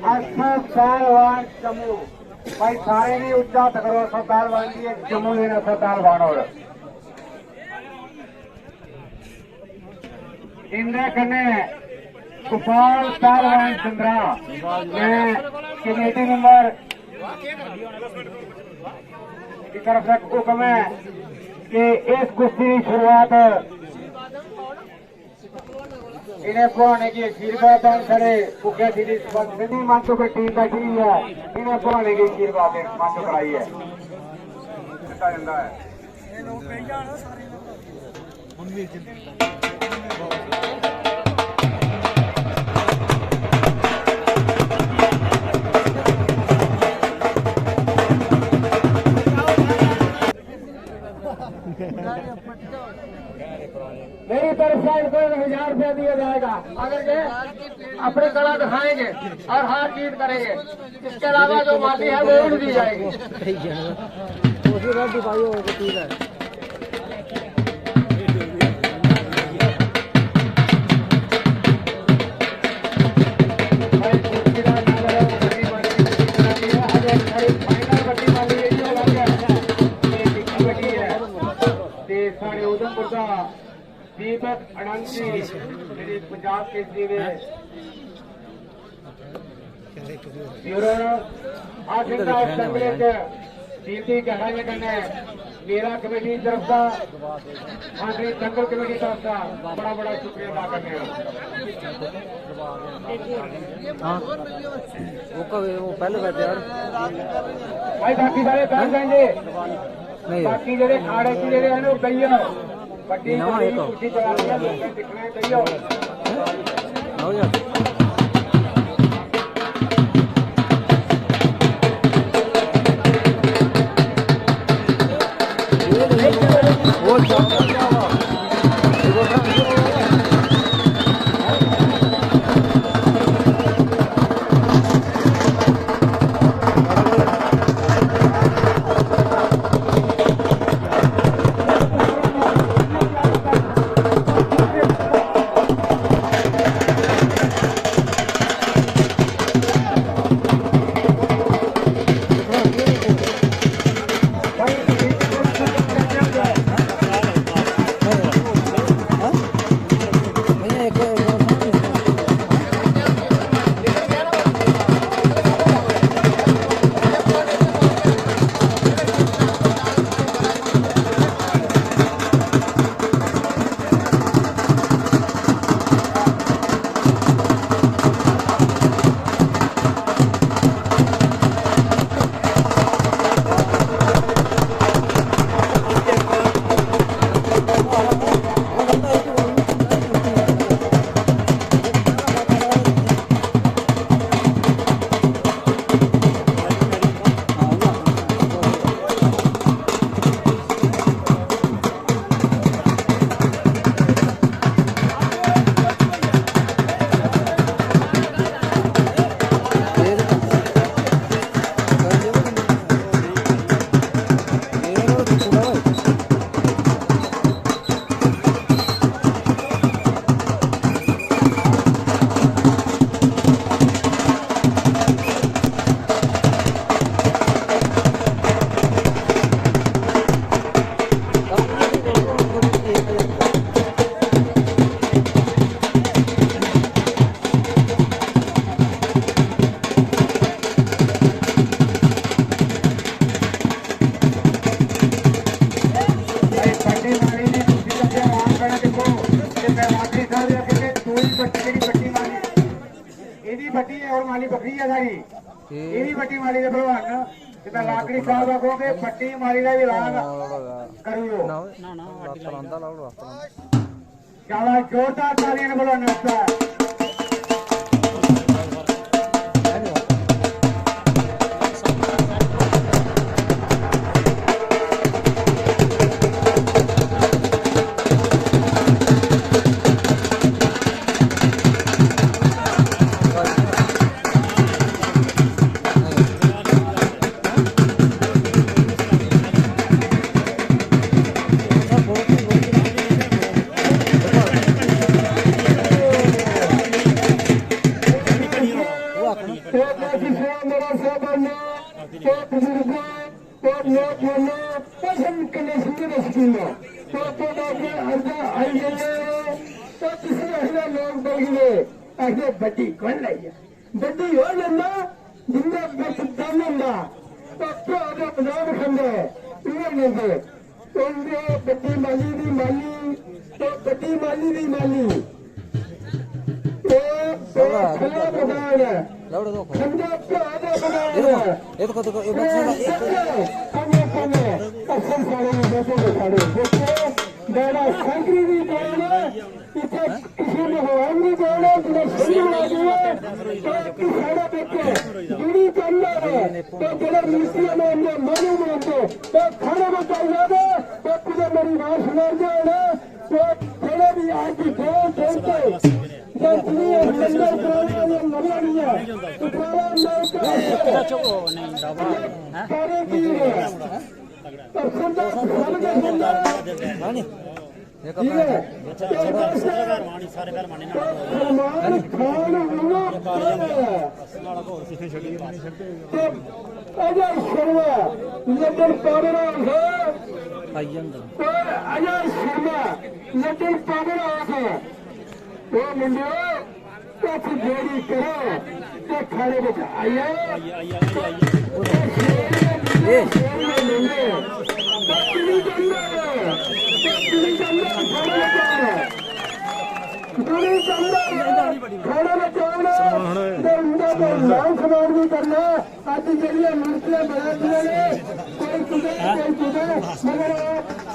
असद पहलवान जम्मू भाई सारे ने उच्चा तकरो असद पहलवान की एक जम्मू ने असद पहलवान और इंद्र कन्ने गोपाल पहलवान चंद्रा मैं कमेटी मेंबर की तरफ से हुक्म है कि इस कुश्ती की शुरुआत इन्हें पुराने की आशीर्वाद खड़े भूखे सिंधी मंचों की टीम बैठी हुई है इन्हें पुराने की आशीर्वाद मंचों कराई है मेरी तरफ से इनको 1000 रुपया दिया जाएगा अगर ये अपनी कला दिखाएंगे और हार जीत करेंगे। इसके अलावा जो माली है वो उड़ दी जाएगी। उधमपुर का दीपक अनंत जी मेरे पंजाब के कीर्ति गहराई करने मेरा कमेटी तरफ का मंत्री दंगल कमेटी तरफ का बड़ा बड़ा शुक्रिया अदा करने वो पहले बैठे यार भाई बाकी सारे बैठ जाएंगे बाकी जेडे खाड़े की जेडे हैं वो गई है बड़ी कुर्सी चला दिया दिखने गई हो बट्टी है और माली बकरी है सारी यही बट्टी माली के भगवान जितना लाकड़ी साहब रखोगे बट्टी माली का भी ऐलान करो क्या जोरदार तालियां बोलो नमस्कार। मेरा साहबाना तो बुजुर्गों तो नौजवानों पसंद करने सुनने शकीनों तो के अर्जा आई गए तो किसी ऐसे लोग बोलिए ऐसे बड़ी कौन लाई बड़ी हो लेना जिंदा बर्तन लेना तो क्या आगे पंजाब खंडे इन्हें लेंगे तो इन्हें बड़ी माली दी माली तो बड़ी माली दी माली तो खुला बगान है खंडे क्या आगे बगान है ये देखो ये बच्चा कमे असल सारे बैठे सारे देखो बड़ा संकरी भी करना इसे किसी ने भगवान भी करना जिन्हें सही बना दिया तो सारा बच्चे जुड़ी करना है तो जरा मिस्त्री में हमने मालूम बनाते तो खाने में चाहिए तो तुझे मेरी बात सुना जाए तो जरा भी आज की फोन खेलते जब तुम्हें लंगर कराने में मजा नहीं है तो सारा मैं सारे की और सुनता सुनता खाने में आइए खाना बचाना नाम समान भी करना आज जरिए मूर्तियां बना दिया ने कोई तुझे मगर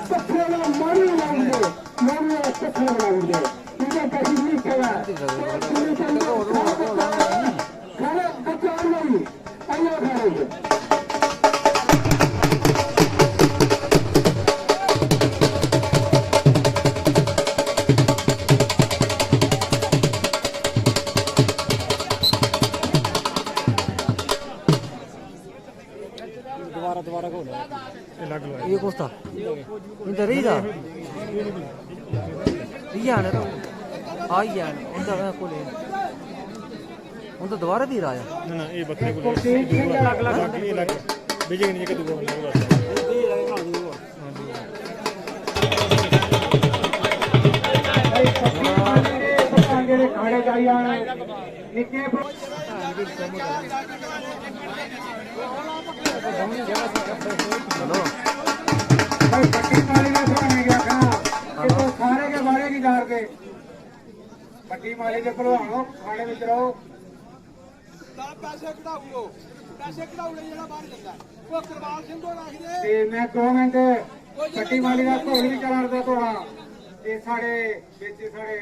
पत्थर का मारी लाएंगे मारी पत्थर लाएंगे तुझे कभी नहीं करा खाना बचाना नहीं अल्लाह खाएंगे ये कोस्ता इंदा रीदा याने तो आई याने उनका कोले उनका दोबारा भी राया ना ये बकरे को अलग अलग ये अलग भेजेंगे नहीं के दो खाने चाहिए निके खाने के बारे की कार के पट्टी माले के भलवानो खाने में रहो पैसे कढ़ाऊ जेड़ा बाहर जाता वो करवाल सिंह को रख दे ते मैं 2 मिनट पट्टी माले का ढोल भी चलाता थोड़ा ये साढ़े बेचे साढ़े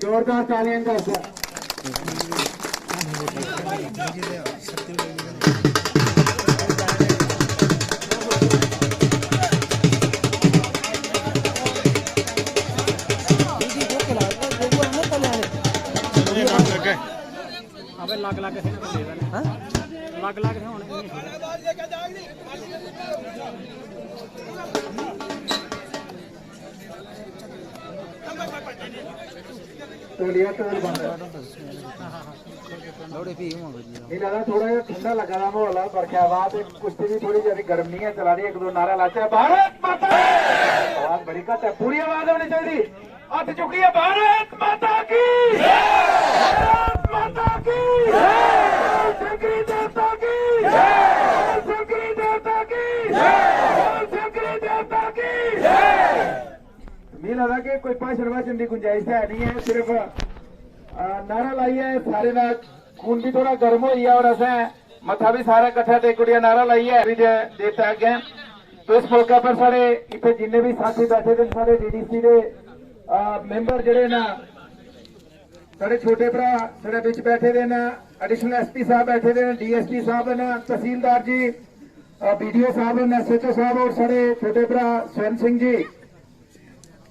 जोरदार तालियां लग लग तोलिया तो बंद थोड़ा ठंडा लगा था माहौल बरखा बाद कुश्ती भी थोड़ी ज्यादा गर्म नहीं है चला रही 1-2 नारा लाचा भारत माता आवाज बड़ी घट है पूरी आवाज होनी चाहिए हाथ चुकी है भारत माता की भारत माता की शंकरी देवता की शंकरी देवता की शंकरी देवता की मिला था कि कोई भाषण वाचन की गुंजाइश है नहीं है सिर्फ नारा लाई है सारे ना खून भी थोड़ा गर्म हो गया और असें मथा भी सारा कट्ठा ते कुड़िया नारा लाई है भी देता आगे तो इस मौके पर सारे इतने जिन्ने भी साथी बैठे थे सारे डीडीसी के मेंबर जड़े ना सारे छोटे भरा सारे बिच बैठे दे ना एडिशनल एसपी साहब बैठे दे डीएसपी साहब ना तहसीलदार जी बीडीओ साहब एसएचओ साहब और सारे छोटे भरा स्वयं सिंह जी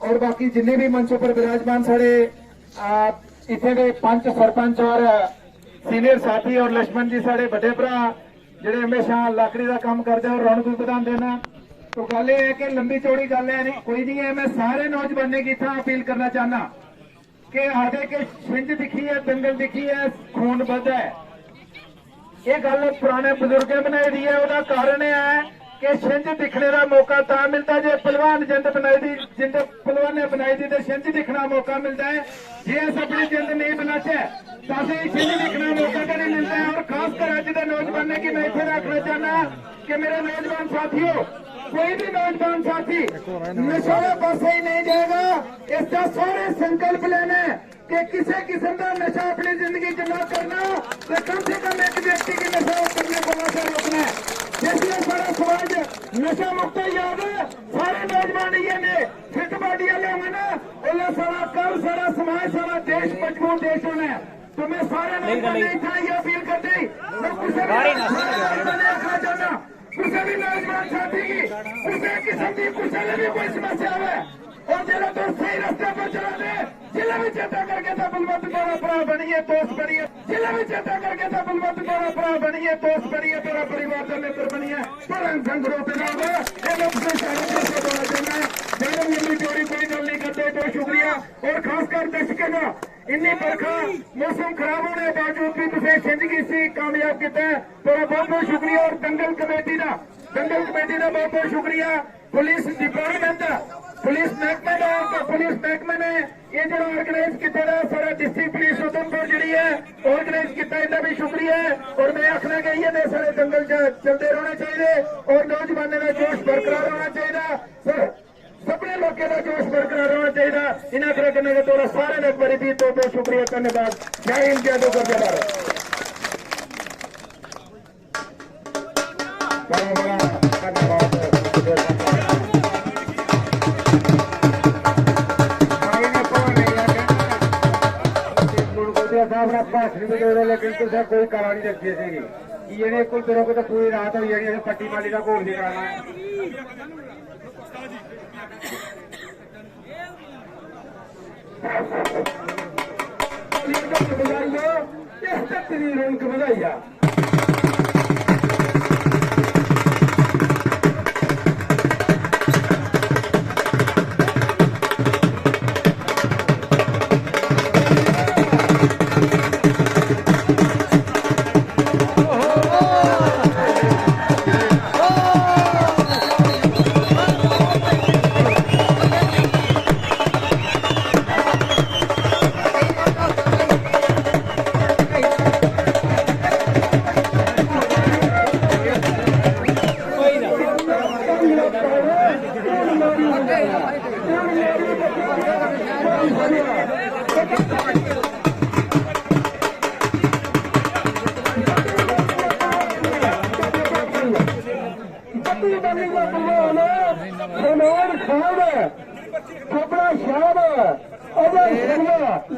और बाकी जिन्ने भी मंचों पर विराजमान सारे इतने के पंच सरपंच और सीनियर साथी और लक्ष्मण जी सारे बड़े भरा जेडे हमेशा लाकड़ी का काम करते और रौनक भी बधा देना तो गल है कि लंबी चौड़ी गल है नहीं कोई नहीं है। मैं सारे नौजवानों की इतना अपील करना चाहना कि आदे के छिंज दिखी है, दंगल दिखी है, खून बधा है। ये गल पुराने बुजुर्गों बनाई दी है। वह कारण है कि छिंज दिखने का मौका ता मिलता जो पहलवान जिंद बनाई दी, जिंद पहलवान ने बनाई दी तो छिंज दिखना मौका मिलता है। जे अस अपनी जिंद नहीं बनाचे तो असं छिंज दिखना मौका नहीं मिलता है। और खासकर अज के नौजवानों की मैं इतने रखना चाहना कि मेरे नौजवान साथियों, कोई भी नौजवान साथी नशे पास ही नहीं जाएगा। इसका सारे संकल्प लेना कि किसी किस्म का नशा अपनी जिंदगी च न करना, तो कम से कम एक व्यक्ति की नशा करने को नशा रोकना है। जिसलिए सारा समाज नशा मुक्त याद सारे नौजवान ये ने फिट बॉडी वाले होंगे ना, उन्हें सारा कल सारा समाज सारा देश मजबूत देश होना है। तो मैं सारे नौजवान ये अपील करते किसी भी नौजवान साथी की किसी किस्म की किसी ने भी कोई समस्या है और जरा तो सही रास्ते पर चला दे, जिला भी चेता करके तो बलवंत मेरा भरा बनिए, दोस्त बनिए, जिला भी चेता करके तो बलवंत मेरा भरा बनिए, दोस्त बनिए, तेरा परिवार का मित्र बनिए, पर संघरों पे ना हो लंबी चोरी कोई गल नहीं करते। बहुत शुक्रिया। और खासकर दर्शकों का इन्नी बरखा मौसम खराब होने के बावजूद भी तुझे छिंज की सी कामयाब किया, तेरा बहुत बहुत शुक्रिया। और दंगल कमेटी का बहुत बहुत शुक्रिया। पुलिस डिपार्टमेंट पुलिस महकमे ने ये जो ऑर्गेनाइज किया सारा डिस्ट्रिक्ट पुलिस उधमपुर जी है ऑर्गेनाइज किया, इनका भी शुक्रिया है। और मैं आखना कि ये सारे दंगल चलते रहने चाहिए और नौजवानों का जोश बरकरार होना चाहिए। सपने लोगों का जोश बरकरार होना चाहिए। इन्हें तरह करने के तौर सारे ने एक बार भी तो बहुत शुक्रिया, धन्यवाद। जय हिंद, जय दोस्त, जय भारत। लेकिन तुझे कोई कला नहीं रखी सी ये कुल तेरे को तो पूरी रात हो जानी पट्टी माली का घोड़ नहीं कराना है। रौनक बधाइया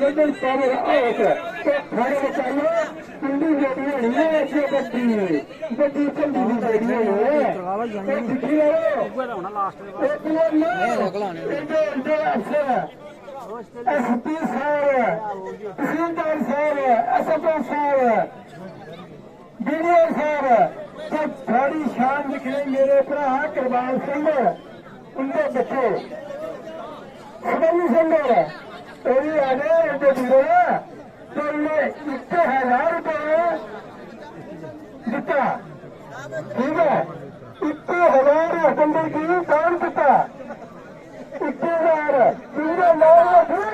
लेकिन पावर आउट तो खड़े बचाइए कुंडी जोड़ी होनी है ऐसी बच्ची चंदी की जोड़ी है दिखी एसपी साहब, तहसीलदार साहब, एसएचओ साहब, बीडीओ साहब, तो थोड़ी शान दिखने मेरे भरा करवाल सिंह उनके बच्चे सबनी सिंह भी आ गए उनके बीरो तो उन्हें 1,000 रुपये दिता। ठीक है, 1,000 बंदे की काम दिता 1,000 पूरे लोग फिर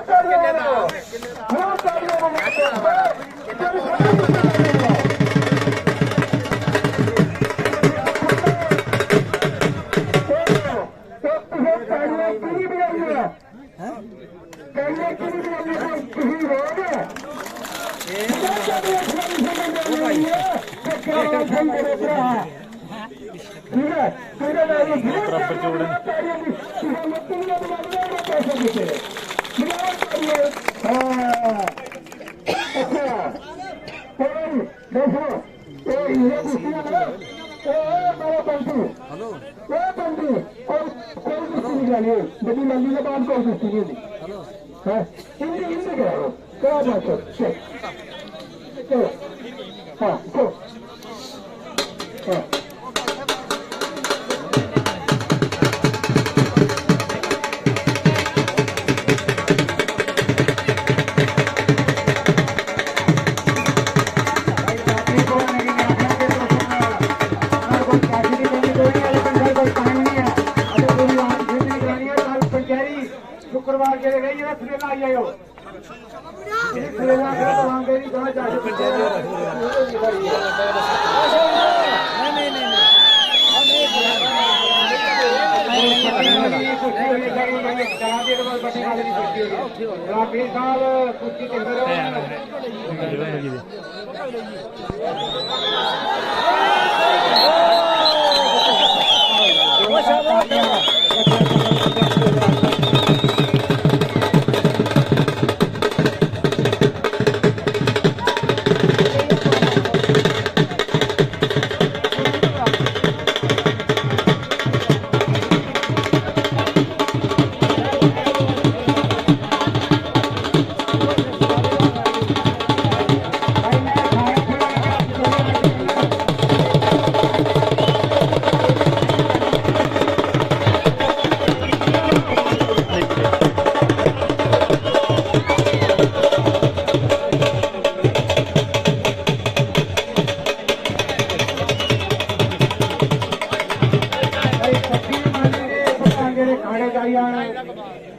बड़ी लंबी जबान को कुश्ती नहीं हिंदी हिंदी करो क्या बात है हाँ को हाँ परवार के गई ये थ्रेला आई आयो ये थ्रेला के मांगे नहीं कहां जाके नहीं नहीं नहीं राकेश साहब कुश्ती खेल रहे हो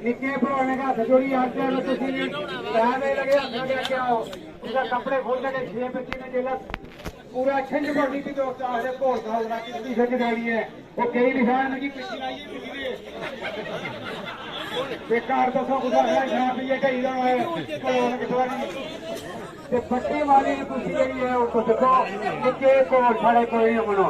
निके भरवाने का सजोड़ी आते हैं तो लगे आओ उसका कपड़े खोल के 6 बच्चे ने जेला पूरा छिंज पड़नी थी दोस्त आज घोड़ का होगा कितनी छिंज गई है वो कई निशान की पिछली आई है पिछली बेकार तो सब गुजार है शराब ये कहीं ना है घोड़ के सवारी ते पट्टी वाली ने पूछी गई है उसको देखो निके घोड़ खड़े कोई नहीं मनो